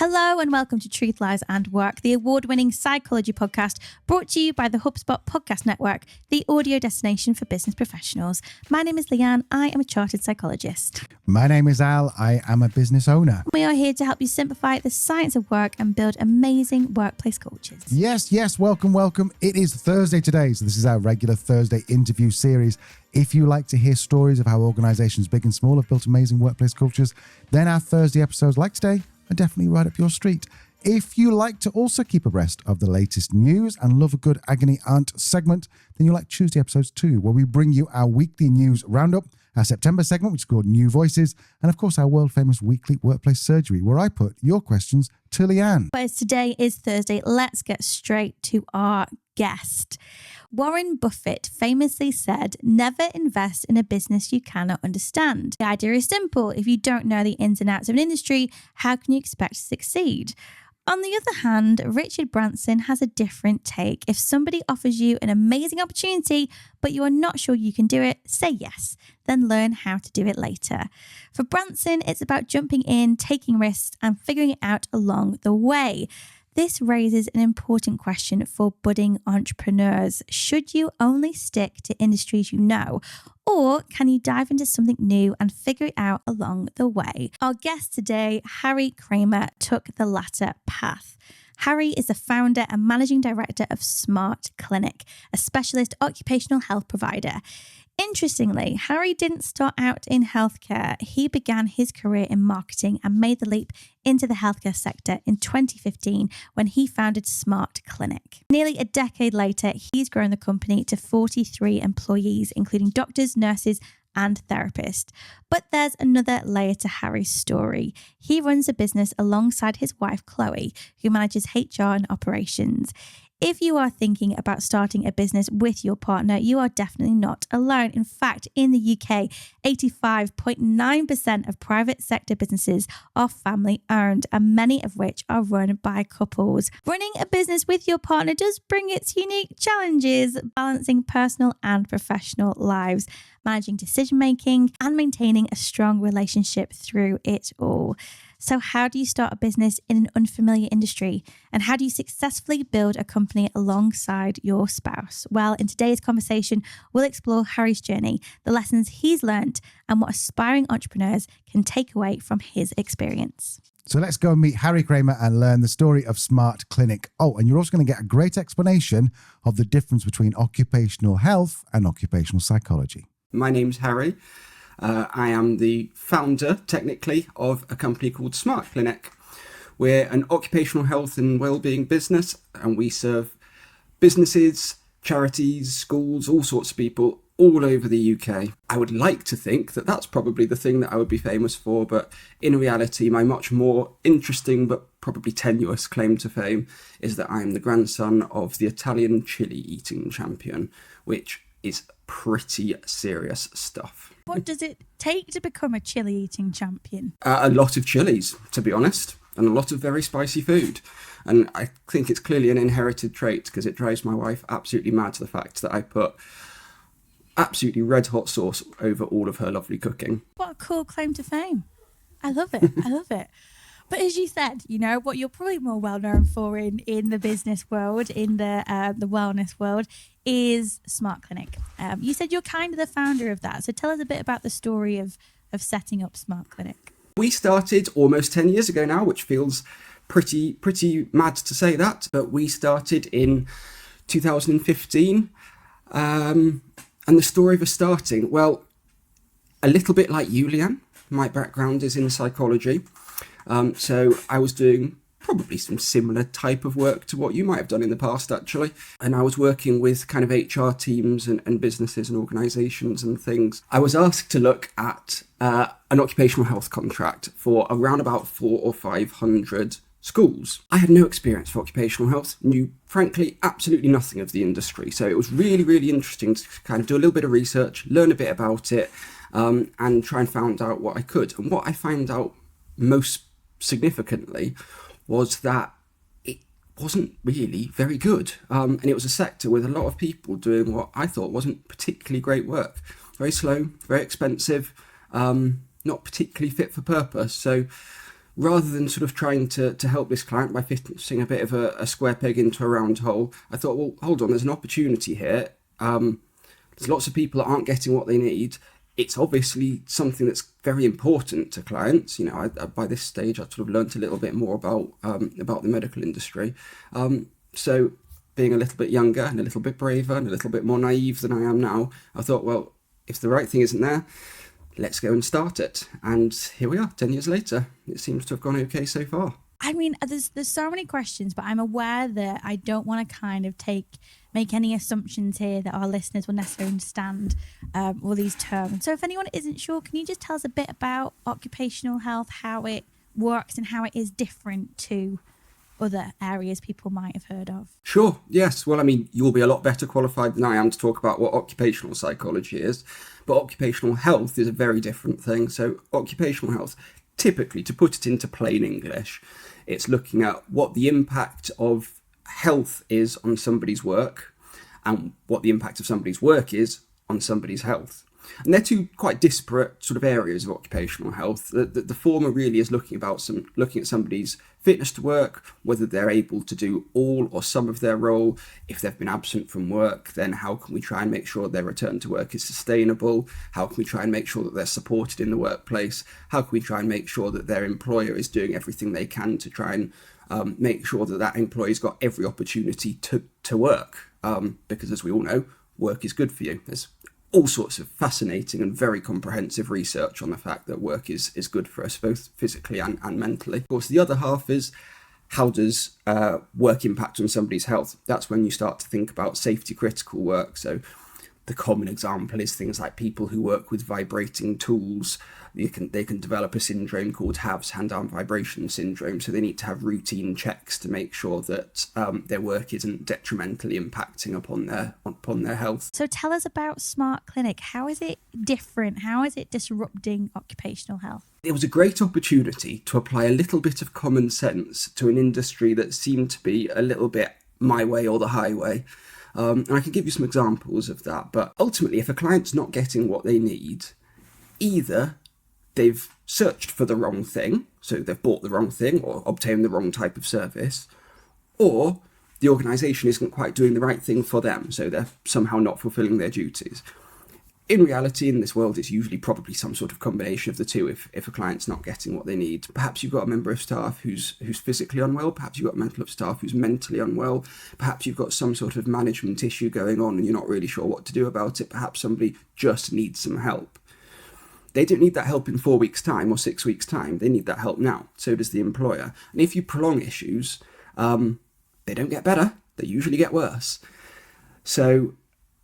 Hello and welcome to Truth, Lies and Work, the award-winning psychology podcast brought to you by the HubSpot Podcast Network, the audio destination for business professionals. My name is Leanne. I am a chartered psychologist. My name is Al. I am a business owner. We are here to help you simplify the science of work and build amazing workplace cultures. Yes. Welcome. It is Thursday today, so this is our regular Thursday interview series. If you like to hear stories of how organizations big and small have built amazing workplace cultures, then our Thursday episodes like today are definitely right up your street. If you like to also keep abreast of the latest news and love a good agony aunt segment, then you'll like Tuesday episodes too, where we bring you our weekly news roundup, our September segment, which is called New Voices, and of course our world famous weekly workplace surgery, where I put your questions to Leanne. But as today is Thursday, let's get straight to our guest. Warren Buffett famously said, "Never invest in a business you cannot understand." The idea is simple. If you don't know the ins and outs of an industry, how can you expect to succeed? On the other hand, Richard Branson has a different take. If somebody offers you an amazing opportunity, but you are not sure you can do it, say yes, then learn how to do it later. For Branson, it's about jumping in, taking risks, and figuring it out along the way. This raises an important question for budding entrepreneurs. Should you only stick to industries you know, or can you dive into something new and figure it out along the way? Our guest today, Harry Cramer, took the latter path. Harry is the founder and managing director of Smart Clinic, a specialist occupational health provider. Interestingly, Harry didn't start out in healthcare. He began his career in marketing and made the leap into the healthcare sector in 2015 when he founded Smart Clinic. Nearly a decade later, he's grown the company to 43 employees, including doctors, nurses, and therapists. But there's another layer to Harry's story. He runs a business alongside his wife, Chloe, who manages HR and operations. If you are thinking about starting a business with your partner, you are definitely not alone. In fact, in the UK, 85.9% of private sector businesses are family owned, and many of which are run by couples. Running a business with your partner does bring its unique challenges, balancing personal and professional lives, managing decision-making, and maintaining a strong relationship through it all. So how do you start a business in an unfamiliar industry? And how do you successfully build a company alongside your spouse? Well, in today's conversation, we'll explore Harry's journey, the lessons he's learned, and what aspiring entrepreneurs can take away from his experience. So let's go and meet Harry Cramer and learn the story of Smart Clinic. Oh, and you're also going to get a great explanation of the difference between occupational health and occupational psychology. My name's Harry. I am the founder, technically, of a company called Smart Clinic. We're an occupational health and wellbeing business, and we serve businesses, charities, schools, all sorts of people all over the UK. I would like to think that that's probably the thing that I would be famous for, but in reality, my much more interesting but probably tenuous claim to fame is that I am the grandson of the Italian chili eating champion, which is pretty serious stuff. What does it take to become a chili eating champion? A lot of chilies, to be honest, and a lot of very spicy food. And I think it's clearly an inherited trait because it drives my wife absolutely mad to the fact that I put absolutely red hot sauce over all of her lovely cooking. What a cool claim to fame. I love it. I love it. But as you said, you know, what you're probably more well known for in the business world, in the wellness world, is Smart Clinic. You said you're kind of the founder of that. So tell us a bit about the story of setting up Smart Clinic. We started almost 10 years ago now, which feels pretty mad to say that. But we started in 2015. And the story of us starting, well, a little bit like you, Leanne. My background is in psychology. So I was doing probably some similar type of work to what you might have done in the past, actually. And I was working with kind of HR teams and businesses and organisations and things. I was asked to look at an occupational health contract for around about 400 or 500 schools. I had no experience for occupational health, knew frankly absolutely nothing of the industry. So it was really, really interesting to kind of do a little bit of research, learn a bit about it, and try and find out what I could. And what I found out most significantly was that it wasn't really very good. And it was a sector with a lot of people doing what I thought wasn't particularly great work. Very slow, very expensive, not particularly fit for purpose. So rather than sort of trying to help this client by fitting a bit of a square peg into a round hole, I thought, well, hold on, there's an opportunity here. There's lots of people that aren't getting what they need. It's obviously something that's very important to clients. I by this stage, I've sort of learnt a little bit more about the medical industry. So being a little bit younger and a little bit braver and a little bit more naive than I am now, I thought, well, if the right thing isn't there, let's go and start it. And here we are, 10 years later. It seems to have gone okay so far. I mean, there's so many questions, but I'm aware that I don't want to kind of make any assumptions here that our listeners will necessarily understand all these terms. So if anyone isn't sure, can you just tell us a bit about occupational health, how it works and how it is different to other areas people might have heard of? Sure, yes. Well, I mean, you'll be a lot better qualified than I am to talk about what occupational psychology is, but occupational health is a very different thing. So occupational health, typically, to put it into plain English, it's looking at what the impact of health is on somebody's work and what the impact of somebody's work is on somebody's health. And they're two quite disparate sort of areas of occupational health. The former really is looking at somebody's fitness to work, whether they're able to do all or some of their role. If they've been absent from work, then how can we try and make sure their return to work is sustainable? How can we try and make sure that they're supported in the workplace? How can we try and make sure that their employer is doing everything they can to try and make sure that employee's got every opportunity to work? Because as we all know, work is good for you. There's all sorts of fascinating and very comprehensive research on the fact that work is good for us, both physically and mentally. Of course, the other half is, how does work impact on somebody's health? That's when you start to think about safety critical work. So the common example is things like people who work with vibrating tools. They can develop a syndrome called HAVS, hand-arm vibration syndrome. So they need to have routine checks to make sure that their work isn't detrimentally impacting upon their health. So tell us about Smart Clinic. How is it different? How is it disrupting occupational health? It was a great opportunity to apply a little bit of common sense to an industry that seemed to be a little bit my way or the highway. And I can give you some examples of that. But ultimately, if a client's not getting what they need, either they've searched for the wrong thing, so they've bought the wrong thing or obtained the wrong type of service, or the organisation isn't quite doing the right thing for them, so they're somehow not fulfilling their duties. In reality, in this world, it's usually probably some sort of combination of the two if a client's not getting what they need. Perhaps you've got a member of staff who's physically unwell, perhaps you've got a member of staff who's mentally unwell, perhaps you've got some sort of management issue going on and you're not really sure what to do about it, perhaps somebody just needs some help. They don't need that help in 4 weeks' time or 6 weeks' time. They need that help now. So does the employer. And if you prolong issues, they don't get better. They usually get worse. So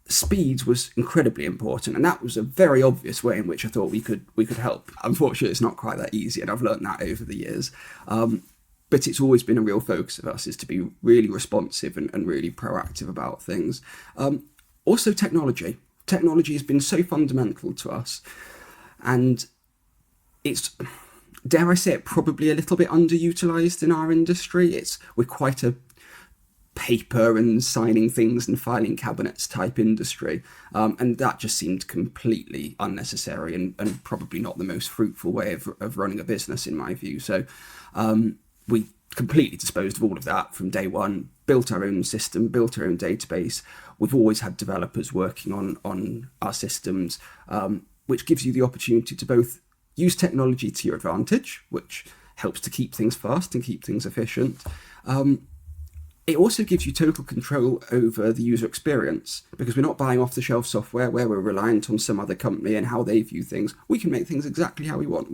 speed was incredibly important, and that was a very obvious way in which I thought we could help. Unfortunately, it's not quite that easy, and I've learned that over the years. But it's always been a real focus of us, is to be really responsive and really proactive about things. Also, technology. Technology has been so fundamental to us. And it's, dare I say it, probably a little bit underutilised in our industry. We're quite a paper and signing things and filing cabinets type industry. And that just seemed completely unnecessary and probably not the most fruitful way of running a business, in my view. So we completely disposed of all of that from day one, built our own system, built our own database. We've always had developers working on our systems, which gives you the opportunity to both use technology to your advantage, which helps to keep things fast and keep things efficient. It also gives you total control over the user experience, because we're not buying off-the-shelf software where we're reliant on some other company and how they view things. We can make things exactly how we want.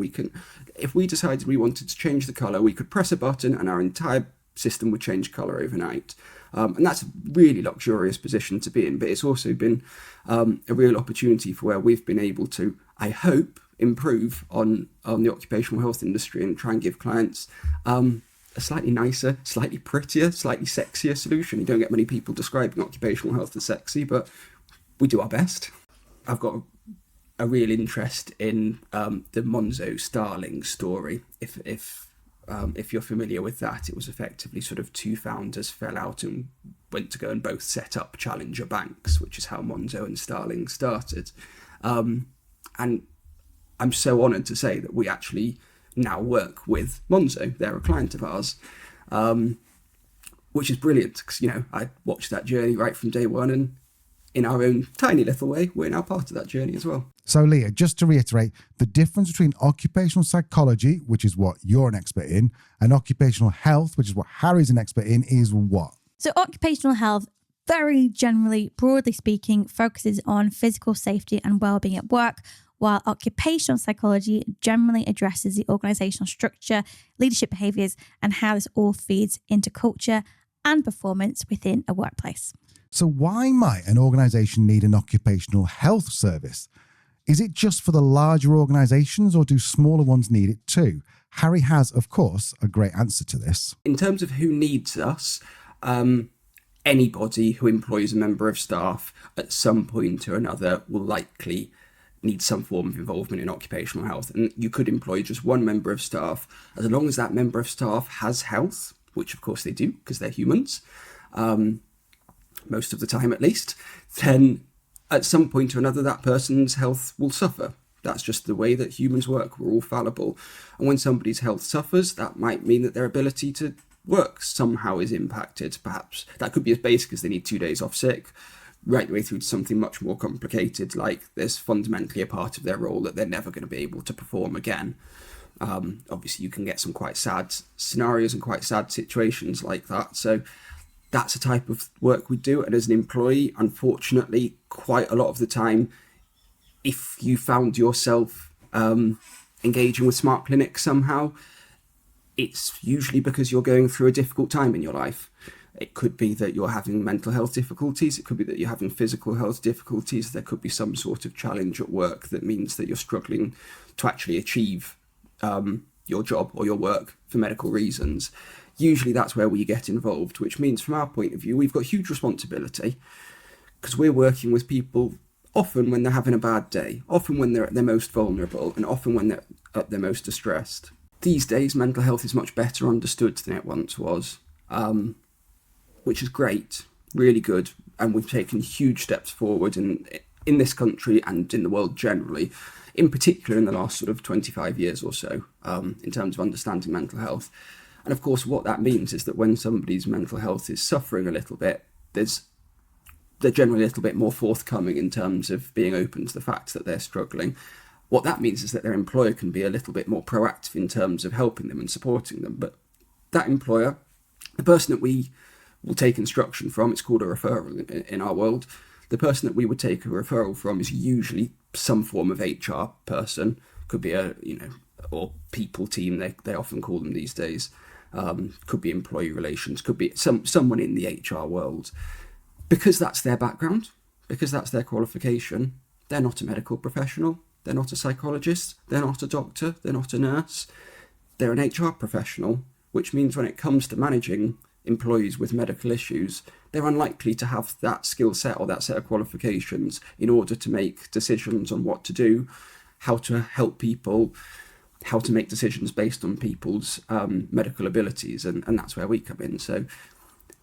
If we decided we wanted to change the colour, we could press a button and our entire system would change colour overnight. And that's a really luxurious position to be in, but it's also been a real opportunity for where we've been able to, I hope, improve on the occupational health industry and try and give clients a slightly nicer, slightly prettier, slightly sexier solution. You don't get many people describing occupational health as sexy, but we do our best. I've got a real interest in the Monzo Starling story. If you're familiar with that, it was effectively sort of two founders fell out and went to go and both set up challenger banks, which is how Monzo and Starling started. And I'm so honoured to say that we actually now work with Monzo. They're a client of ours, which is brilliant because, I watched that journey right from day one, and in our own tiny little way, we're now part of that journey as well. So Leah, just to reiterate, the difference between occupational psychology, which is what you're an expert in, and occupational health, which is what Harry's an expert in, is what? So occupational health, very generally, broadly speaking, focuses on physical safety and well-being at work, while occupational psychology generally addresses the organizational structure, leadership behaviors, and how this all feeds into culture and performance within a workplace. So why might an organization need an occupational health service? Is it just for the larger organizations, or do smaller ones need it too? Harry has, of course, a great answer to this. In terms of who needs us, anybody who employs a member of staff at some point or another will likely need some form of involvement in occupational health. And you could employ just one member of staff, as long as that member of staff has health, which of course they do because they're humans, most of the time at least, then at some point or another that person's health will suffer. That's just the way that humans work. We're all fallible. And when somebody's health suffers, that might mean that their ability to work somehow is impacted. Perhaps that could be as basic as they need 2 days off sick, right the way through to something much more complicated, like there's fundamentally a part of their role that they're never going to be able to perform again. Obviously, you can get some quite sad scenarios and quite sad situations like that. So that's a type of work we do. And as an employee, unfortunately, quite a lot of the time, if you found yourself engaging with Smart Clinic somehow, it's usually because you're going through a difficult time in your life. It could be that you're having mental health difficulties. It could be that you're having physical health difficulties. There could be some sort of challenge at work that means that you're struggling to actually achieve your job or your work for medical reasons. Usually that's where we get involved, which means from our point of view, we've got huge responsibility because we're working with people often when they're having a bad day, often when they're at their most vulnerable, and often when they're at their most distressed. These days, mental health is much better understood than it once was, which is great, really good. And we've taken huge steps forward in this country and in the world generally, in particular in the last sort of 25 years or so, in terms of understanding mental health. And of course, what that means is that when somebody's mental health is suffering a little bit, they're generally a little bit more forthcoming in terms of being open to the fact that they're struggling. What that means is that their employer can be a little bit more proactive in terms of helping them and supporting them. But that employer, the person that we will take instruction from, it's called a referral in our world. The person that we would take a referral from is usually some form of HR person. Could be or people team, they often call them these days. Could be employee relations, could be someone in the HR world. Because that's their background, because that's their qualification, they're not a medical professional, they're not a psychologist, they're not a doctor, they're not a nurse, they're an HR professional, which means when it comes to managing employees with medical issues, they're unlikely to have that skill set or that set of qualifications in order to make decisions on what to do, how to help people, how to make decisions based on people's medical abilities, and that's where we come in. So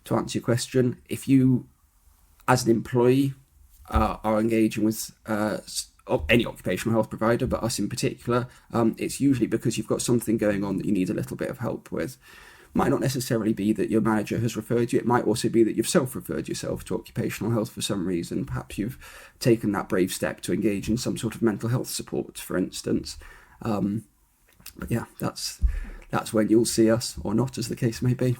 to answer your question, if you, as an employee, are engaging with any occupational health provider, but us in particular, it's usually because you've got something going on that you need a little bit of help with. Might not necessarily be that your manager has referred you. It might also be that you've self-referred yourself to occupational health for some reason. Perhaps you've taken that brave step to engage in some sort of mental health support, for instance. But yeah, that's when you'll see us, or not, as the case may be.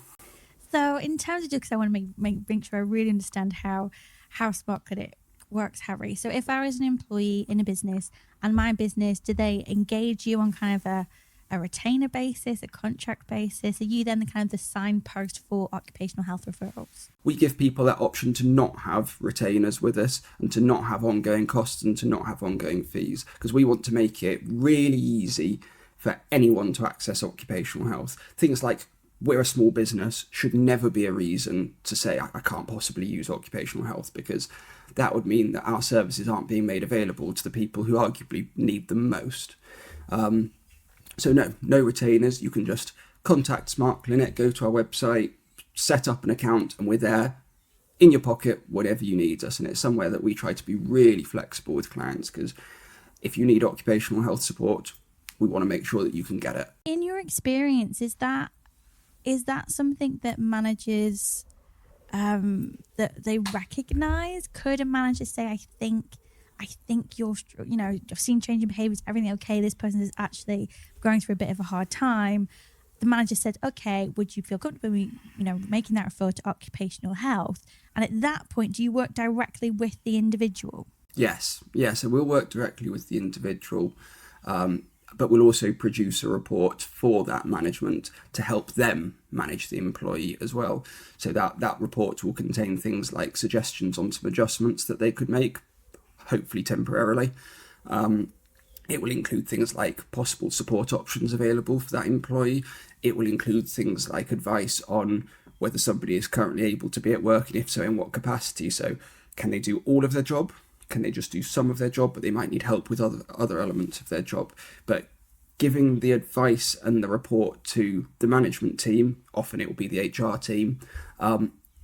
So in terms of, because I want to make sure I really understand how Smart Clinic works, Harry. So if I was an employee in a business, and my business, do they engage you on kind of a retainer basis, a contract basis? Are you then the signpost for occupational health referrals? We give people that option to not have retainers with us and to not have ongoing costs and to not have ongoing fees, because we want to make it really easy for anyone to access occupational health. Things like we're a small business should never be a reason to say I can't possibly use occupational health, because that would mean that our services aren't being made available to the people who arguably need them most. So no retainers. You can just contact Smart Clinic, go to our website, set up an account, and we're there in your pocket whenever you need us. And it's somewhere that we try to be really flexible with clients, because if you need occupational health support, we want to make sure that you can get it. In your experience, is that something that managers that they recognize? Could a manager say, I think you're, I've seen changing behaviors, everything okay, this person is actually going through a bit of a hard time. The manager said, okay, would you feel comfortable, making that refer to occupational health? And at that point, do you work directly with the individual? Yes. So we'll work directly with the individual, but we'll also produce a report for that management to help them manage the employee as well. So that report will contain things like suggestions on some adjustments that they could make, hopefully temporarily. It will include things like possible support options available for that employee. It will include things like advice on whether somebody is currently able to be at work, and if so, in what capacity. So can they do all of their job? Can they just do some of their job, but they might need help with other elements of their job? But giving the advice and the report to the management team, often it will be the HR team,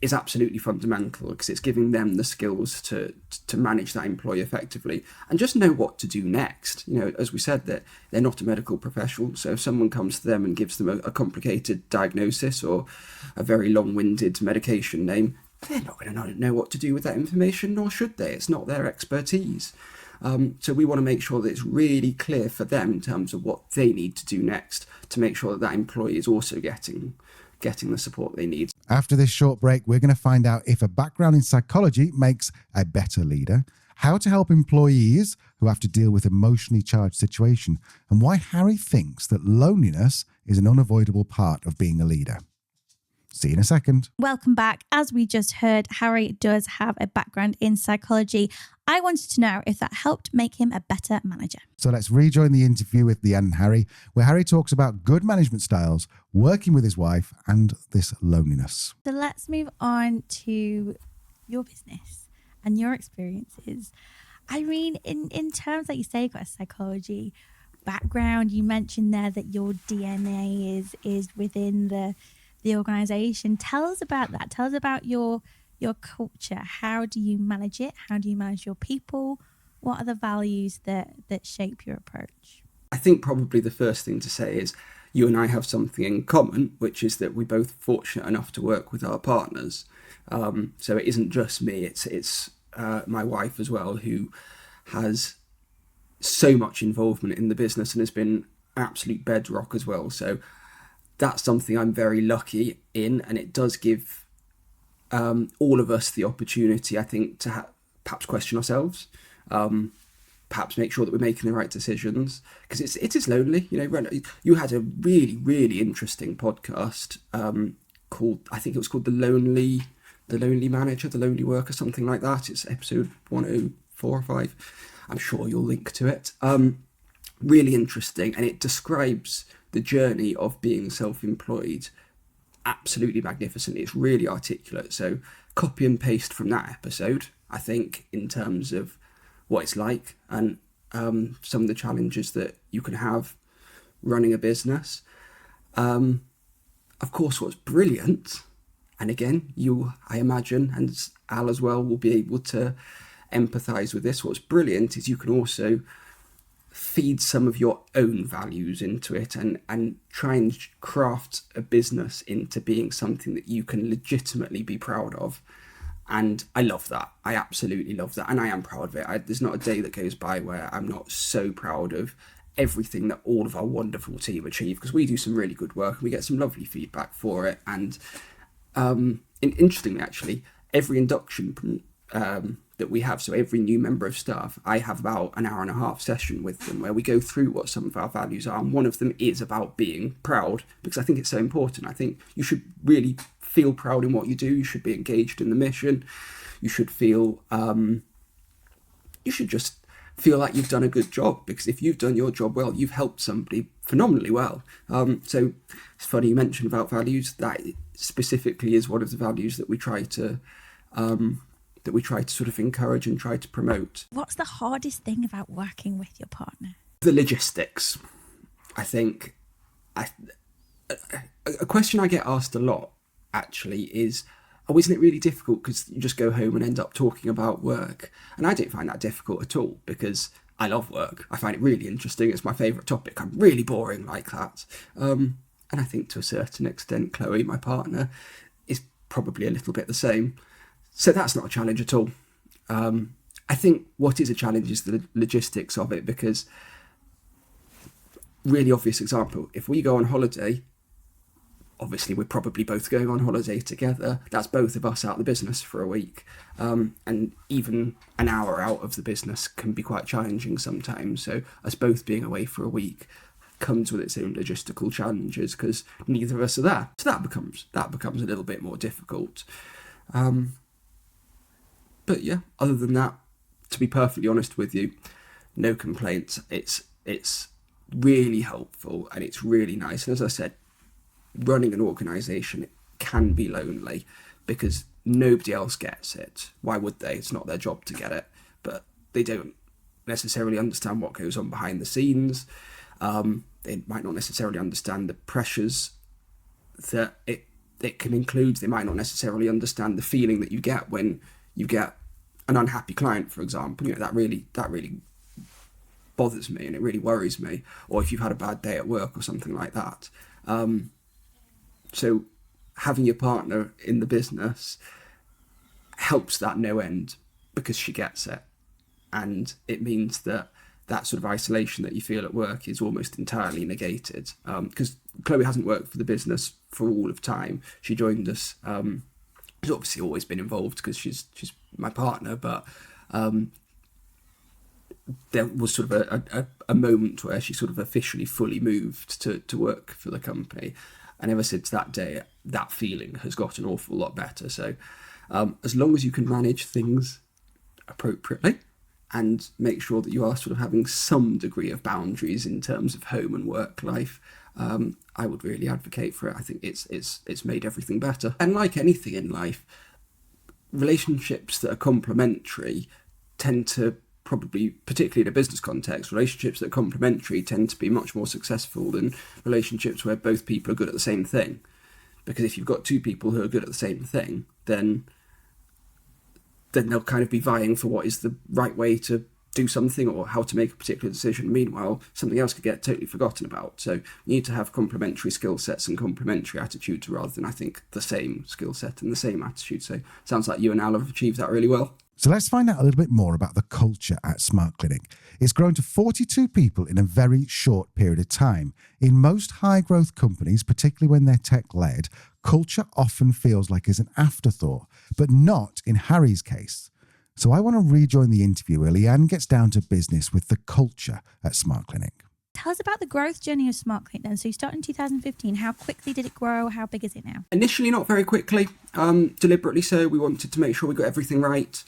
is absolutely fundamental, because it's giving them the skills to manage that employee effectively and just know what to do next. As we said, that they're not a medical professional, so if someone comes to them and gives them a complicated diagnosis or a very long-winded medication name, they're not going to know what to do with that information, nor should they. It's not their expertise. So we want to make sure that it's really clear for them in terms of what they need to do next to make sure that employee is also getting the support they need. After this short break, we're going to find out if a background in psychology makes a better leader, how to help employees who have to deal with emotionally charged situation, and why Harry thinks that loneliness is an unavoidable part of being a leader. See you in a second. Welcome back. As we just heard, Harry does have a background in psychology. I wanted to know if that helped make him a better manager. So let's rejoin the interview with Leanne and Harry, where Harry talks about good management styles, working with his wife, and this loneliness. So let's move on to your business and your experiences. I mean, in terms that you say you've got a psychology background, you mentioned there that your DNA is within the organization. Tell us about that. Tell us about your culture. How do you manage it? How do you manage your people? What are the values that shape your approach? I think probably the first thing to say is you and I have something in common, which is that we're both fortunate enough to work with our partners. So it isn't just me, it's my wife as well, who has so much involvement in the business and has been absolute bedrock as well. So that's something I'm very lucky in, and it does give all of us the opportunity, I think, to perhaps question ourselves, perhaps make sure that we're making the right decisions, because it is lonely. You had a really, really interesting podcast called, I think it was called The Lonely Manager, The Lonely Worker, something like that. It's episode 104 or 5. I'm sure you'll link to it. Really interesting, and it describes the journey of being self-employed absolutely magnificently. It's really articulate. So copy and paste from that episode, I think, in terms of what it's like and some of the challenges that you can have running a business. Of course, what's brilliant, and again, you, I imagine, and Al as well, will be able to empathise with this. What's brilliant is you can also feed some of your own values into it and try and craft a business into being something that you can legitimately be proud of. And I love that. I absolutely love that. And I am proud of it. There's not a day that goes by where I'm not so proud of everything that all of our wonderful team achieve, because we do some really good work and we get some lovely feedback for it. And interestingly, actually, every induction that we have, so every new member of staff, I have about an 1.5 hour session with them where we go through what some of our values are, and one of them is about being proud, because I think it's so important. I think you should really feel proud in what you do. You should be engaged in the mission. You should feel you should just feel like you've done a good job, because if you've done your job well, you've helped somebody phenomenally well. So it's funny you mentioned about values. That specifically is one of the values that we try to sort of encourage and try to promote. What's the hardest thing about working with your partner? The logistics. I think a question I get asked a lot actually is, isn't it really difficult because you just go home and end up talking about work? And I don't find that difficult at all, because I love work. I find it really interesting. It's my favourite topic. I'm really boring like that. And I think to a certain extent, Chloe, my partner, is probably a little bit the same. So that's not a challenge at all. I think what is a challenge is the logistics of it, because really obvious example, if we go on holiday, obviously we're probably both going on holiday together. That's both of us out of the business for a week. And even an hour out of the business can be quite challenging sometimes. So us both being away for a week comes with its own logistical challenges because neither of us are there. So that becomes a little bit more difficult. But yeah, other than that, to be perfectly honest with you, no complaints. It's really helpful and it's really nice. And as I said, running an organisation can be lonely because nobody else gets it. Why would they? It's not their job to get it, but they don't necessarily understand what goes on behind the scenes. They might not necessarily understand the pressures that it can include. They might not necessarily understand the feeling that you get when you get an unhappy client, for example. You know, that really bothers me and it really worries me. Or if you've had a bad day at work or something like that. So having your partner in the business helps that no end because she gets it. And it means that sort of isolation that you feel at work is almost entirely negated. Because Chloe hasn't worked for the business for all of time. She joined us. She's obviously always been involved because she's my partner, but there was sort of a moment where she sort of officially fully moved to work for the company. And ever since that day, that feeling has got an awful lot better. So as long as you can manage things appropriately and make sure that you are sort of having some degree of boundaries in terms of home and work life, I would really advocate for it. I think it's made everything better. And like anything in life, relationships that are complementary tend to probably, particularly in a business context, relationships that are complementary tend to be much more successful than relationships where both people are good at the same thing. Because if you've got two people who are good at the same thing, then they'll kind of be vying for what is the right way to do something or how to make a particular decision. Meanwhile, something else could get totally forgotten about. So you need to have complementary skill sets and complementary attitudes rather than, I think, the same skill set and the same attitude. So sounds like you and Al have achieved that really well. So let's find out a little bit more about the culture at Smart Clinic. It's grown to 42 people in a very short period of time. In most high-growth companies, particularly when they're tech-led, culture often feels like it's an afterthought, but not in Harry's case. So I want to rejoin the interview where Leanne gets down to business with the culture at Smart Clinic. Tell us about the growth journey of Smart Clinic then. So you started in 2015. How quickly did it grow? How big is it now? Initially, not very quickly, deliberately so. We wanted to make sure we got everything right.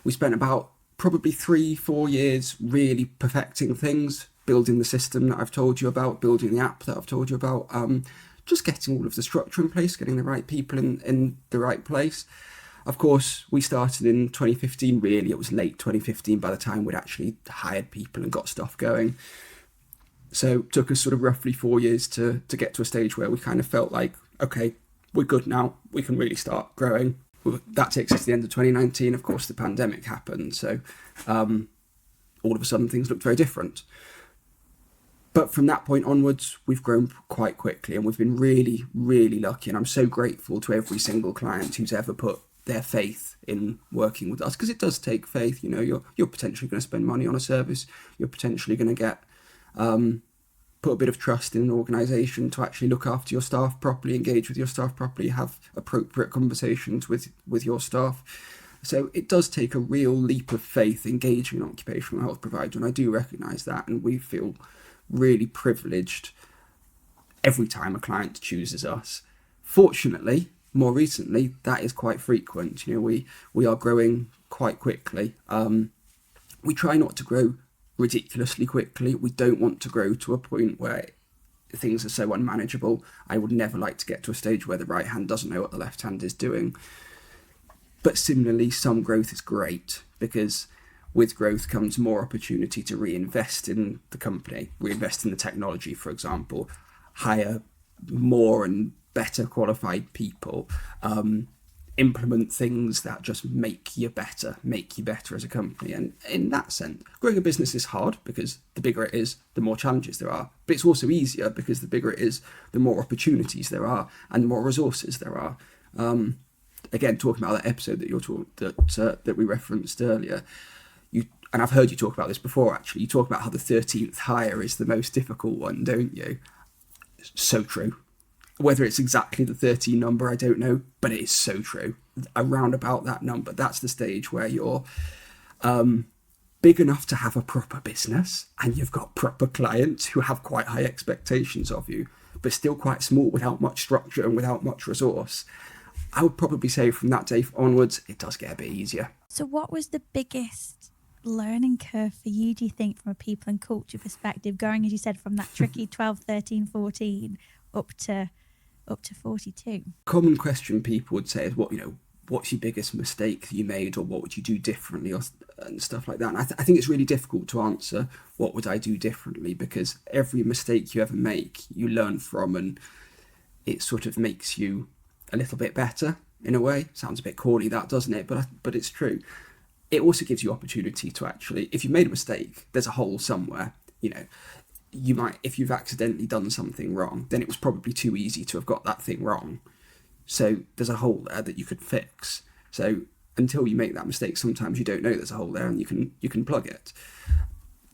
We spent about probably 3-4 years really perfecting things, building the system that I've told you about, building the app that I've told you about, just getting all of the structure in place, getting the right people in the right place. Of course, we started in 2015, really. It was late 2015 by the time we'd actually hired people and got stuff going. So it took us sort of roughly 4 years to get to a stage where we kind of felt like, okay, we're good now. We can really start growing. That takes us to the end of 2019. Of course, the pandemic happened. So all of a sudden, things looked very different. But from that point onwards, we've grown quite quickly and we've been really, really lucky. And I'm so grateful to every single client who's ever put their faith in working with us, because it does take faith. You know, you're potentially going to spend money on a service. You're potentially going to get put a bit of trust in an organisation to actually look after your staff properly, engage with your staff properly, have appropriate conversations with your staff. So it does take a real leap of faith engaging an occupational health provider, and I do recognise that, and we feel really privileged every time a client chooses us. Fortunately, more recently, that is quite frequent. You know, we are growing quite quickly. We try not to grow ridiculously quickly. We don't want to grow to a point where things are so unmanageable. I would never like to get to a stage where the right hand doesn't know what the left hand is doing. But similarly, some growth is great because with growth comes more opportunity to reinvest in the company, reinvest in the technology, for example, hire more and better qualified people, implement things that just make you better as a company. And in that sense, growing a business is hard because the bigger it is, the more challenges there are. But it's also easier because the bigger it is, the more opportunities there are and the more resources there are. Again, talking about that episode that we referenced earlier, and I've heard you talk about this before, actually. You talk about how the 13th hire is the most difficult one, don't you? So true. Whether it's exactly the 13 number, I don't know, but it is so true. Around about that number, that's the stage where you're big enough to have a proper business and you've got proper clients who have quite high expectations of you, but still quite small without much structure and without much resource. I would probably say from that day onwards, it does get a bit easier. So what was the biggest learning curve for you, do you think, from a people and culture perspective, going, as you said, from that tricky 12, 13, 14 up to 42? Common question people would say is, what's your biggest mistake that you made, or what would you do differently, and stuff like that. And I think it's really difficult to answer what would I do differently, because every mistake you ever make, you learn from, and it sort of makes you a little bit better in a way. Sounds a bit corny, that, doesn't it? But it's true. It also gives you opportunity to actually, if you made a mistake, there's a hole somewhere. You might, if you've accidentally done something wrong, then it was probably too easy to have got that thing wrong. So there's a hole there that you could fix. So until you make that mistake, sometimes you don't know there's a hole there, and you can plug it.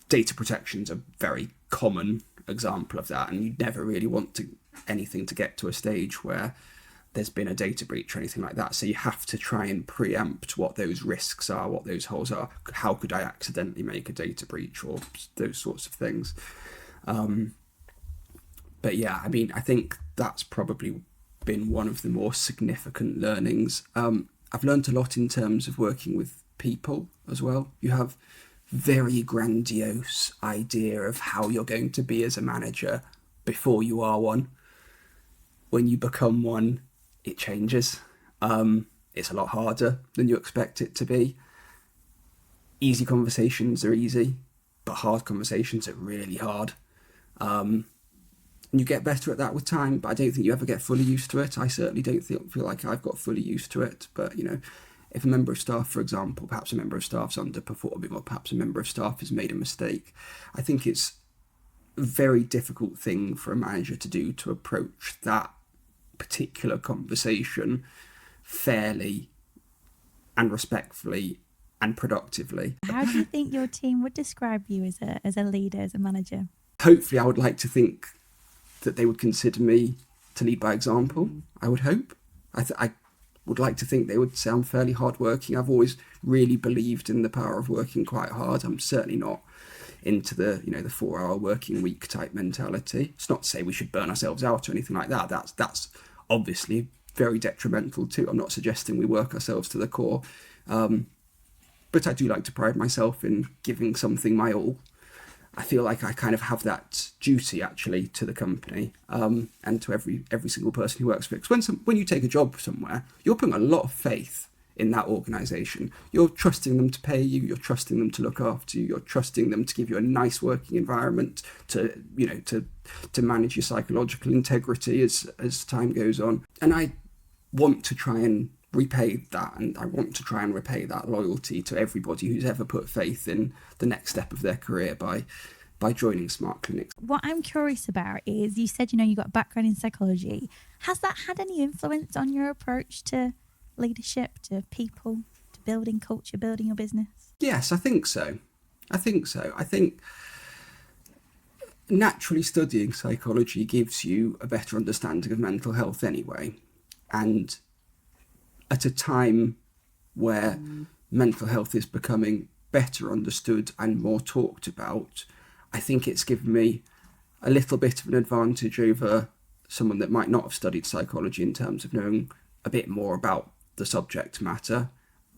Data protection's a very common example of that, and you never really want anything to get to a stage where there's been a data breach or anything like that. So you have to try and preempt what those risks are, what those holes are. How could I accidentally make a data breach, or those sorts of things. But yeah, I mean, I think that's probably been one of the more significant learnings. I've learned a lot in terms of working with people as well. You have very grandiose idea of how you're going to be as a manager before you are one. When you become one, it changes. It's a lot harder than you expect it to be. Easy conversations are easy, but hard conversations are really hard. And you get better at that with time, but I don't think you ever get fully used to it. I certainly don't feel like I've got fully used to it. But, if a member of staff, for example, perhaps a member of staff's underperforming, or perhaps a member of staff has made a mistake, I think it's a very difficult thing for a manager to do, to approach that particular conversation fairly and respectfully and productively. How do you think your team would describe you as a leader, as a manager? Hopefully, I would like to think that they would consider me to lead by example. I would hope. I would like to think they would say I'm fairly hardworking. I've always really believed in the power of working quite hard. I'm certainly not into the 4-hour working week type mentality. It's not to say we should burn ourselves out or anything like that. That's obviously very detrimental too. I'm not suggesting we work ourselves to the core. But I do like to pride myself in giving something my all. I feel like I kind of have that duty actually to the company, and to every single person who works for it. Because when you take a job somewhere, you're putting a lot of faith in that organisation. You're trusting them to pay you. You're trusting them to look after you. You're trusting them to give you a nice working environment, to manage your psychological integrity as time goes on. And I want to try and repay that, and I want to try and repay that loyalty to everybody who's ever put faith in the next step of their career by joining Smart Clinics. What I'm curious about is, you said you got a background in psychology. Has that had any influence on your approach to leadership, to people, to building culture, building your business? Yes, I think so. I think naturally studying psychology gives you a better understanding of mental health anyway. And at a time where mental health is becoming better understood and more talked about, I think it's given me a little bit of an advantage over someone that might not have studied psychology, in terms of knowing a bit more about the subject matter,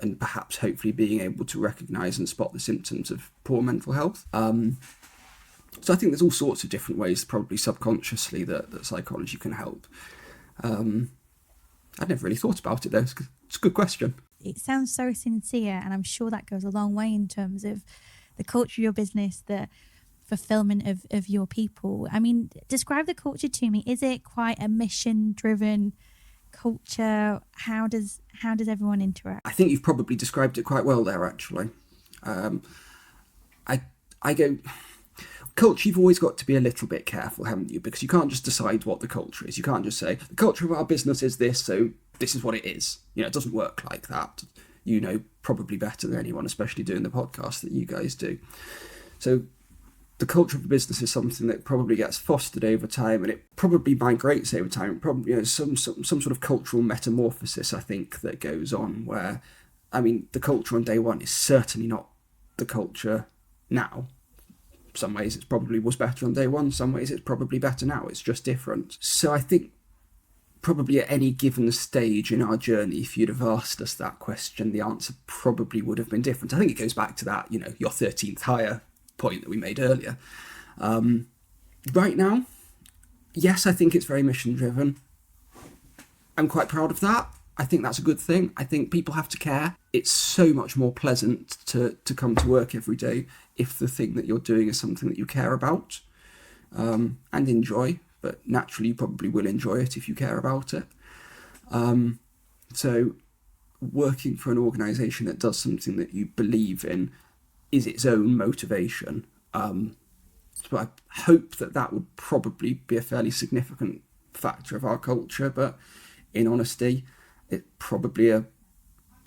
and perhaps hopefully being able to recognise and spot the symptoms of poor mental health. So I think there's all sorts of different ways, probably subconsciously, that psychology can help. I'd never really thought about it though. It's a good question. It sounds so sincere, and I'm sure that goes a long way in terms of the culture of your business, the fulfillment of your people. I mean, describe the culture to me. Is it quite a mission-driven culture? How does everyone interact? I think you've probably described it quite well there, actually. I go, culture, you've always got to be a little bit careful, haven't you? Because you can't just decide what the culture is. You can't just say, the culture of our business is this, so this is what it is. It doesn't work like that. Probably better than anyone, especially doing the podcast that you guys do. So the culture of the business is something that probably gets fostered over time, and it probably migrates over time. Probably some sort of cultural metamorphosis, I think, that goes on where, the culture on day one is certainly not the culture now. Some ways it probably was better on day one, some ways it's probably better now, it's just different. So I think probably at any given stage in our journey, if you'd have asked us that question, the answer probably would have been different. I think it goes back to that, your 13th hire point that we made earlier. Right now, yes, I think it's very mission driven. I'm quite proud of that. I think that's a good thing. I think people have to care. It's so much more pleasant to come to work every day if the thing that you're doing is something that you care about and enjoy. But naturally, you probably will enjoy it if you care about it. So working for an organisation that does something that you believe in is its own motivation. So I hope that would probably be a fairly significant factor of our culture. But in honesty, it's probably a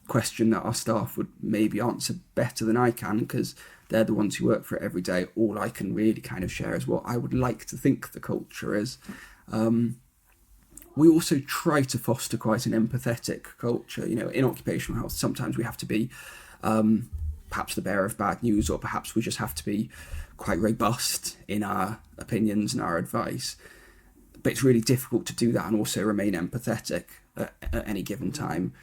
question that our staff would maybe answer better than I can, because they're the ones who work for it every day. All I can really kind of share is what I would like to think the culture is. We also try to foster quite an empathetic culture. In occupational health, sometimes we have to be perhaps the bearer of bad news, or perhaps we just have to be quite robust in our opinions and our advice. But it's really difficult to do that and also remain empathetic at any given time.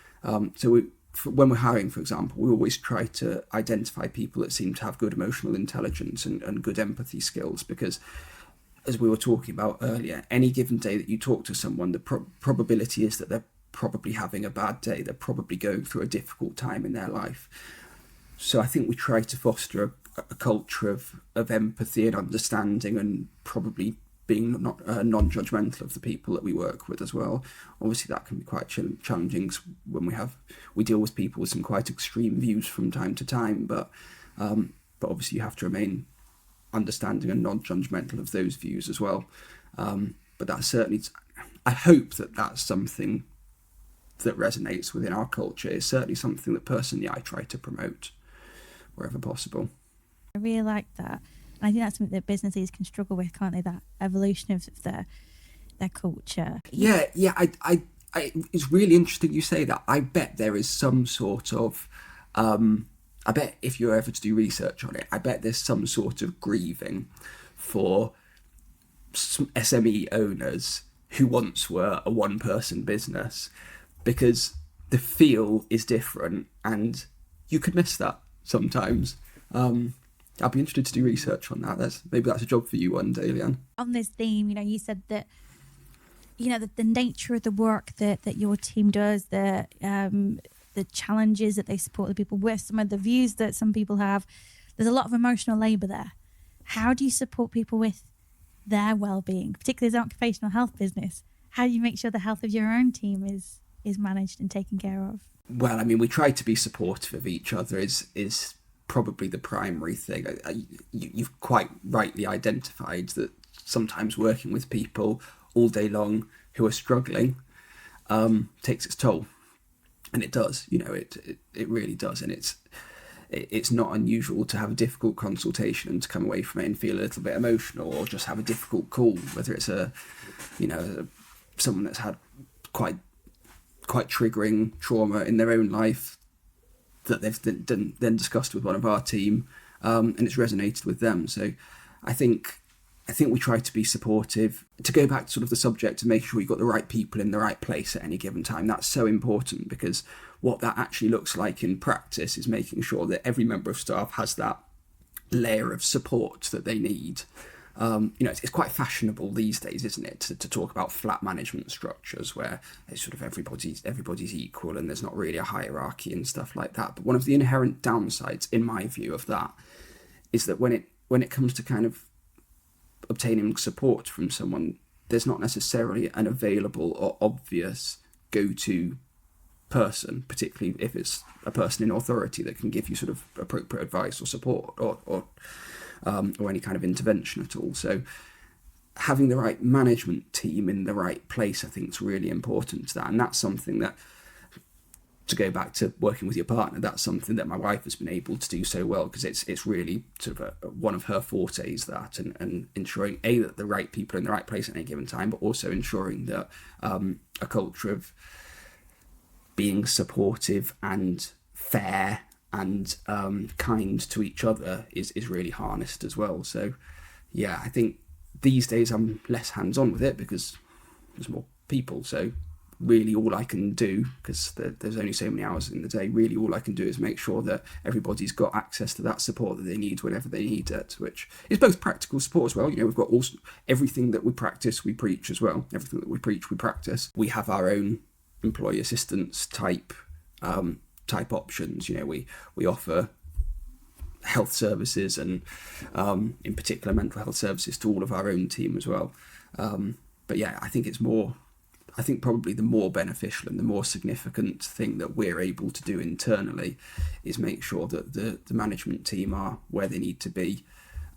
When we're hiring, for example, we always try to identify people that seem to have good emotional intelligence and good empathy skills, because, as we were talking about earlier, any given day that you talk to someone, the probability is that they're probably having a bad day. They're probably going through a difficult time in their life. So I think we try to foster a culture of empathy and understanding, and probably being non-judgmental of the people that we work with as well. Obviously, that can be quite challenging when we deal with people with some quite extreme views from time to time. But obviously, you have to remain understanding and non-judgmental of those views as well. But that's certainly, I hope that that's something that resonates within our culture. It's certainly something that personally I try to promote wherever possible. I really like that. I think that's something that businesses can struggle with, can't they? That evolution of their culture. Yeah. I it's really interesting you say that. I bet there is some sort of, I bet if you're ever to do research on it, I bet there's some sort of grieving for some SME owners who once were a one-person business, because the feel is different and you could miss that sometimes. I'll be interested to do research on that. Maybe that's a job for you one day, Leanne. On this theme, you said that, the nature of the work that your team does, the challenges that they support the people with, some of the views that some people have, there's a lot of emotional labour there. How do you support people with their well-being, particularly as an occupational health business? How do you make sure the health of your own team is managed and taken care of? Well, we try to be supportive of each other is probably the primary thing. You've quite rightly identified that sometimes working with people all day long who are struggling takes its toll, and it does. It really does, and it's not unusual to have a difficult consultation and to come away from it and feel a little bit emotional, or just have a difficult call, whether it's someone that's had quite triggering trauma in their own life that they've then discussed with one of our team, and it's resonated with them. So I think we try to be supportive. To go back to sort of the subject, to make sure you've got the right people in the right place at any given time, that's so important, because what that actually looks like in practice is making sure that every member of staff has that layer of support that they need. It's quite fashionable these days, isn't it, to talk about flat management structures where it's sort of everybody's equal and there's not really a hierarchy and stuff like that. But one of the inherent downsides, in my view, of that is that when it comes to kind of obtaining support from someone, there's not necessarily an available or obvious go-to person, particularly if it's a person in authority that can give you sort of appropriate advice or support or any kind of intervention at all. So having the right management team in the right place, I think, is really important to that. And that's something that, to go back to working with your partner, that's something that my wife has been able to do so well, because it's really sort of one of her fortes, that, and ensuring that the right people are in the right place at any given time, but also ensuring that a culture of being supportive and fair and kind to each other is really harnessed as well. So yeah, I think these days I'm less hands-on with it because there's more people. So really all I can do, because there's only so many hours in the day, really all I can do is make sure that everybody's got access to that support that they need whenever they need it, which is both practical support as well. You know, we've got also everything that we practice, we preach as well. Everything that we preach, we practice. We have our own employee assistance type options. You know, we offer health services and in particular mental health services to all of our own team as well. But yeah, I think probably the more beneficial and the more significant thing that we're able to do internally is make sure that the management team are where they need to be,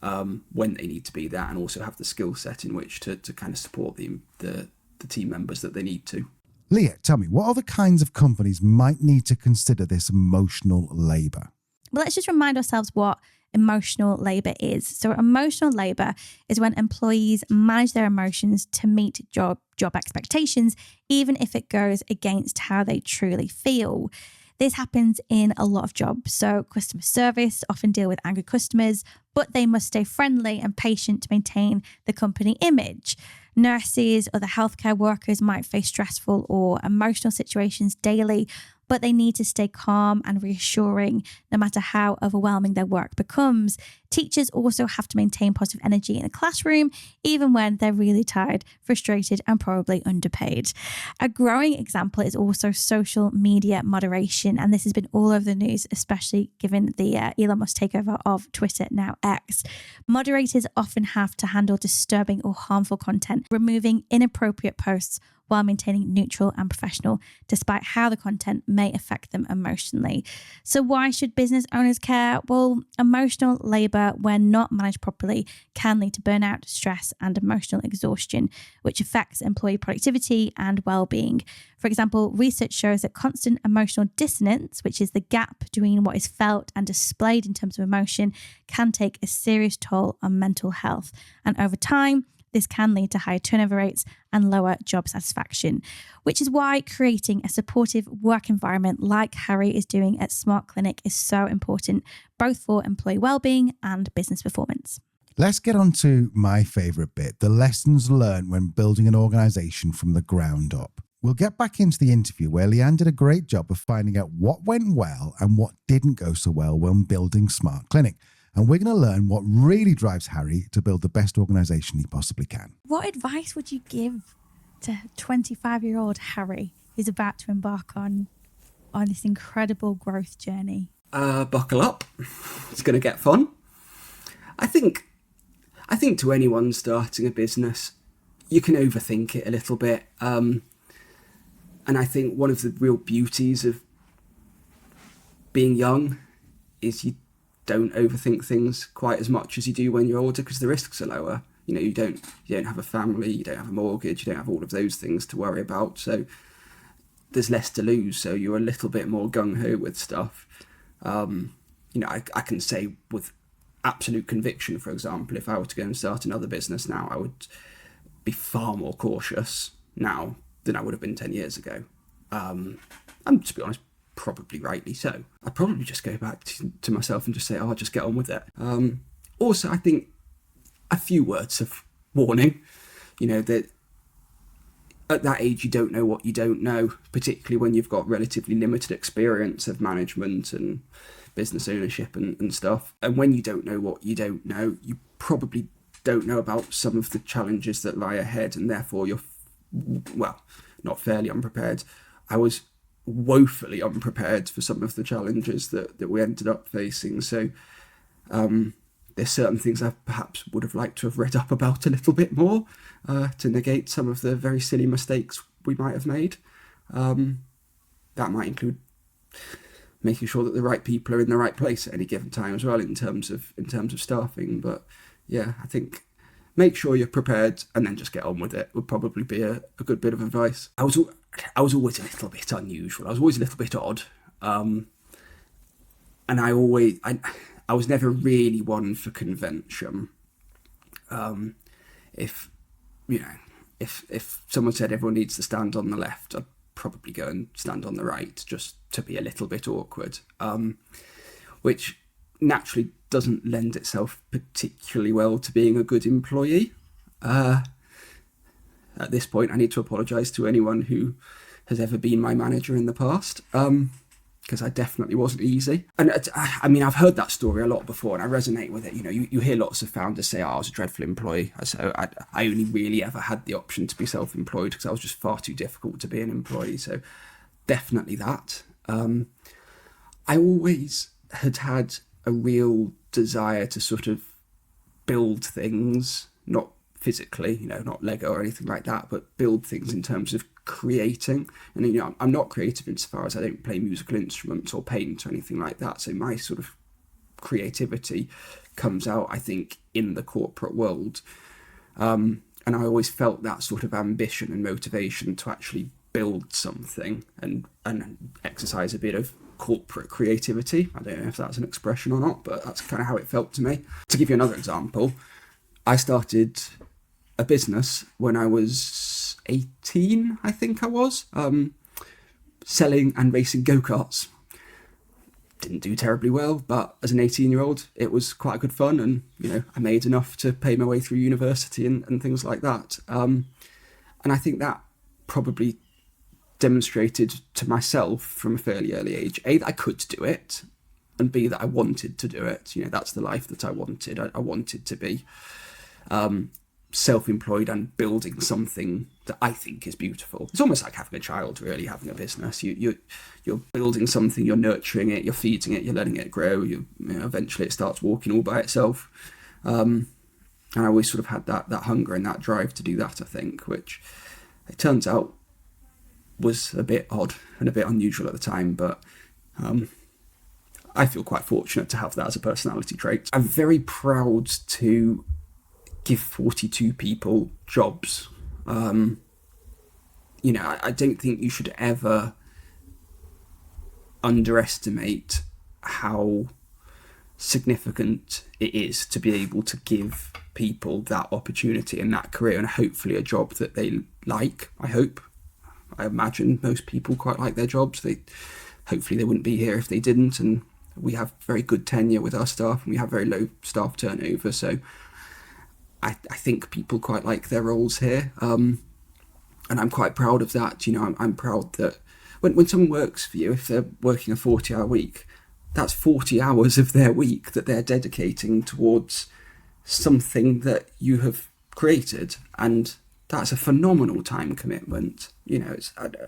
when they need to be there, and also have the skill set in which to kind of support the team members that they need to. Leah, tell me, what other kinds of companies might need to consider this emotional labour? Well, let's just remind ourselves what emotional labour is. So emotional labour is when employees manage their emotions to meet job expectations, even if it goes against how they truly feel. This happens in a lot of jobs. So customer service often deal with angry customers, but they must stay friendly and patient to maintain the company image. Nurses, other healthcare workers might face stressful or emotional situations daily, but they need to stay calm and reassuring no matter how overwhelming their work becomes. Teachers also have to maintain positive energy in the classroom, even when they're really tired, frustrated, and probably underpaid. A growing example is also social media moderation, and this has been all over the news, especially given the Elon Musk takeover of Twitter, now X. Moderators often have to handle disturbing or harmful content, removing inappropriate posts while maintaining neutral and professional, despite how the content may affect them emotionally. So why should business owners care? Well, emotional labour, when not managed properly, can lead to burnout, stress, and emotional exhaustion, which affects employee productivity and well-being. For example, research shows that constant emotional dissonance, which is the gap between what is felt and displayed in terms of emotion, can take a serious toll on mental health. And over time, this can lead to higher turnover rates and lower job satisfaction, which is why creating a supportive work environment like Harry is doing at Smart Clinic is so important, both for employee wellbeing and business performance. Let's get on to my favourite bit, the lessons learned when building an organisation from the ground up. We'll get back into the interview where Leanne did a great job of finding out what went well and what didn't go so well when building Smart Clinic. And we're going to learn what really drives Harry to build the best organisation he possibly can. What advice would you give to 25-year-old Harry who's about to embark on this incredible growth journey? Buckle up. It's going to get fun. I think to anyone starting a business, you can overthink it a little bit. And I think one of the real beauties of being young is you don't overthink things quite as much as you do when you're older, because the risks are lower. You know, you don't have a family, you don't have a mortgage, you don't have all of those things to worry about. So there's less to lose. So you're a little bit more gung-ho with stuff. I can say with absolute conviction, for example, if I were to go and start another business now, I would be far more cautious now than I would have been 10 years ago. And to be honest, probably rightly so. I'd probably just go back to myself and just say, I'll just get on with it. Also, I think a few words of warning, that at that age, you don't know what you don't know, particularly when you've got relatively limited experience of management and business ownership and stuff. And when you don't know what you don't know, you probably don't know about some of the challenges that lie ahead, and therefore you're, not fairly unprepared. I was woefully unprepared for some of the challenges that we ended up facing. So there's certain things I perhaps would have liked to have read up about a little bit more to negate some of the very silly mistakes we might have made. That might include making sure that the right people are in the right place at any given time as well in terms of staffing. But yeah, I think make sure you're prepared and then just get on with it would probably be a good bit of advice. I was always a little bit unusual. I was always a little bit odd. And I was never really one for convention. If someone said everyone needs to stand on the left, I'd probably go and stand on the right just to be a little bit awkward, which naturally doesn't lend itself particularly well to being a good employee. At this point, I need to apologise to anyone who has ever been my manager in the past, because I definitely wasn't easy. And I mean, I've heard that story a lot before and I resonate with it. You know, you hear lots of founders say, I was a dreadful employee. So I only really ever had the option to be self-employed because I was just far too difficult to be an employee. So definitely that. I always had a real desire to sort of build things, not physically, you know, not Lego or anything like that, but build things in terms of creating. And, you know, I'm not creative insofar as I don't play musical instruments or paint or anything like that. So my sort of creativity comes out, I think, in the corporate world. And I always felt that sort of ambition and motivation to actually build something and exercise a bit of corporate creativity. I don't know if that's an expression or not, but that's kind of how it felt to me. To give you another example, I started a business when I was 18, I think I was, selling and racing go-karts. Didn't do terribly well, but as an 18-year-old, it was quite good fun, and you know, I made enough to pay my way through university and things like that. And I think that probably demonstrated to myself from a fairly early age, A, that I could do it, and B, that I wanted to do it. You know, that's the life that I wanted. I wanted to be self-employed and building something that I think is beautiful. It's almost like having a child, really, having a business. You're building something, you're nurturing it, you're feeding it, you're letting it grow. You know, eventually it starts walking all by itself. And I always sort of had that hunger and that drive to do that, I think, which it turns out was a bit odd and a bit unusual at the time, but I feel quite fortunate to have that as a personality trait. I'm very proud to give 42 people jobs. You know, I don't think you should ever underestimate how significant it is to be able to give people that opportunity and that career, and hopefully a job that they like. I imagine most people quite like their jobs. Hopefully they wouldn't be here if they didn't, and we have very good tenure with our staff and we have very low staff turnover, so I think people quite like their roles here, and I'm quite proud of that. You know, I'm proud that when someone works for you, if they're working a 40-hour week, that's 40 hours of their week that they're dedicating towards something that you have created, and that's a phenomenal time commitment. You know,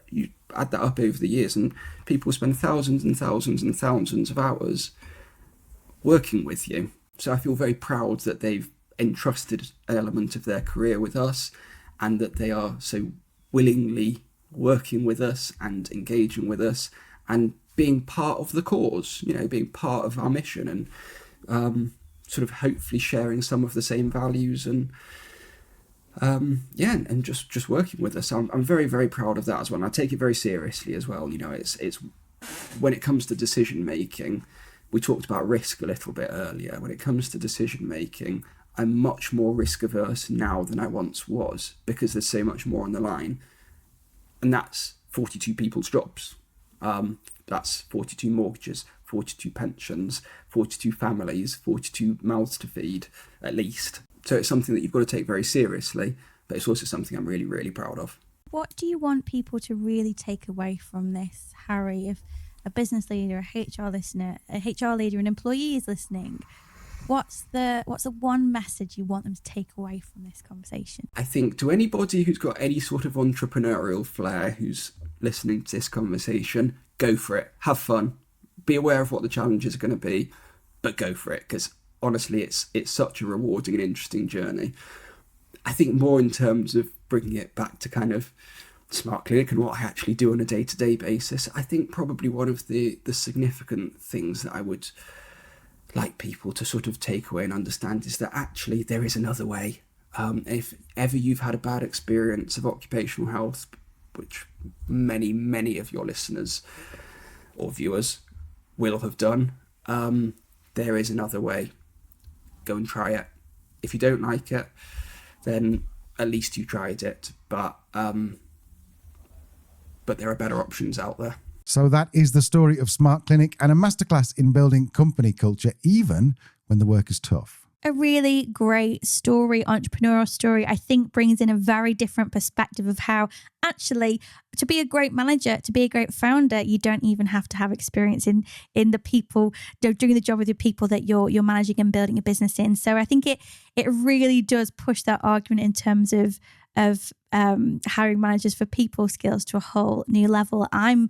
you add that up over the years, and people spend thousands and thousands and thousands of hours working with you. So I feel very proud that they've entrusted an element of their career with us, and that they are so willingly working with us and engaging with us and being part of the cause, you know, being part of our mission, and sort of hopefully sharing some of the same values, and and just working with us. I'm very, very proud of that as well. And I take it very seriously as well. You know, it's when it comes to decision making, we talked about risk a little bit earlier. When it comes to decision making, I'm much more risk averse now than I once was, because there's so much more on the line. And that's 42 people's jobs. That's 42 mortgages, 42 pensions, 42 families, 42 mouths to feed, at least. So it's something that you've got to take very seriously, but it's also something I'm really, really proud of. What do you want people to really take away from this, Harry? If a business leader, a HR listener, a HR leader, an employee is listening, what's the one message you want them to take away from this conversation? I think to anybody who's got any sort of entrepreneurial flair, who's listening to this conversation, go for it. Have fun. Be aware of what the challenges are going to be, but go for it, because honestly, it's such a rewarding and interesting journey. I think more in terms of bringing it back to kind of Smart Clinic and what I actually do on a day-to-day basis, I think probably one of the significant things that I would like people to sort of take away and understand is that actually there is another way. If ever you've had a bad experience of occupational health, which many of your listeners or viewers will have done, there is another way. Go and try it. If you don't like it, then at least you tried it. But there are better options out there. So that is the story of Smart Clinic and a masterclass in building company culture, even when the work is tough. A really great story, entrepreneurial story, I think brings in a very different perspective of how actually to be a great manager, to be a great founder, you don't even have to have experience in the people, doing the job with the people that you're managing and building a business in. So I think it really does push that argument in terms of hiring managers for people skills to a whole new level. I'm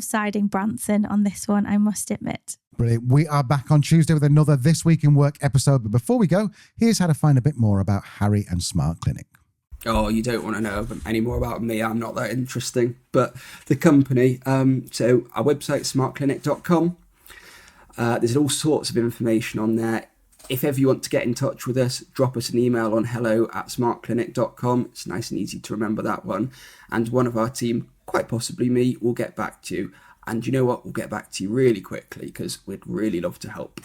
siding Branson on this one, I must admit. Brilliant. We are back on Tuesday with another This Week in Work episode. But before we go, here's how to find a bit more about Harry and Smart Clinic. Oh, you don't want to know any more about me. I'm not that interesting. But the company, so our website, smartclinic.com. There's all sorts of information on there. If ever you want to get in touch with us, drop us an email on hello@smartclinic.com. It's nice and easy to remember that one. And one of our team, quite possibly me, will get back to you. And you know what? We'll get back to you really quickly because we'd really love to help.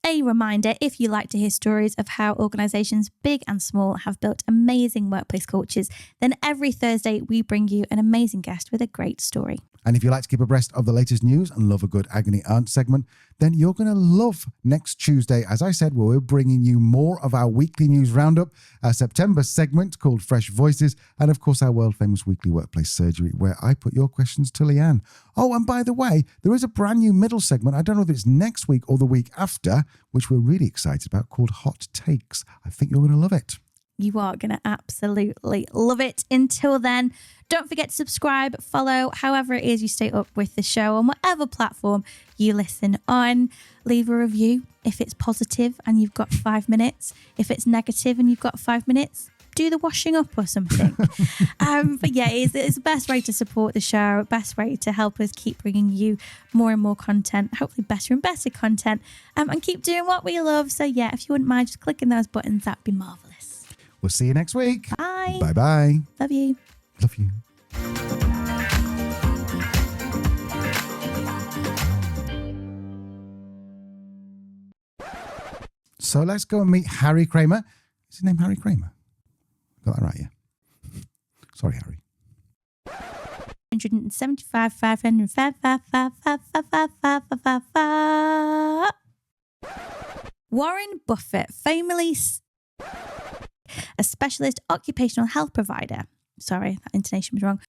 A reminder, if you like to hear stories of how organisations big and small have built amazing workplace cultures, then every Thursday we bring you an amazing guest with a great story. And if you like to keep abreast of the latest news and love a good agony aunt segment, then you're going to love next Tuesday, as I said, where we're bringing you more of our weekly news roundup, our September segment called Fresh Voices, and of course our world famous weekly workplace surgery, where I put your questions to Leanne. Oh, and by the way, there is a brand new middle segment. I don't know if it's next week or the week after, which we're really excited about, called Hot Takes. I think you're going to love it. You are going to absolutely love it. Until then, don't forget to subscribe, follow, however it is you stay up with the show on whatever platform you listen on. Leave a review if it's positive and you've got 5 minutes. If it's negative and you've got 5 minutes, do the washing up or something. But yeah, it's the best way to support the show, best way to help us keep bringing you more and more content, hopefully better and better content, and keep doing what we love. So yeah, if you wouldn't mind just clicking those buttons, that'd be marvellous. We'll see you next week. Bye. Bye-bye. Love you. Love you. So let's go and meet Harry Cramer. Is his name Harry Cramer? Got that right, yeah? Sorry, Harry. 175, 500, 555. Warren Buffett, famously a specialist occupational health provider. Sorry, that intonation was wrong.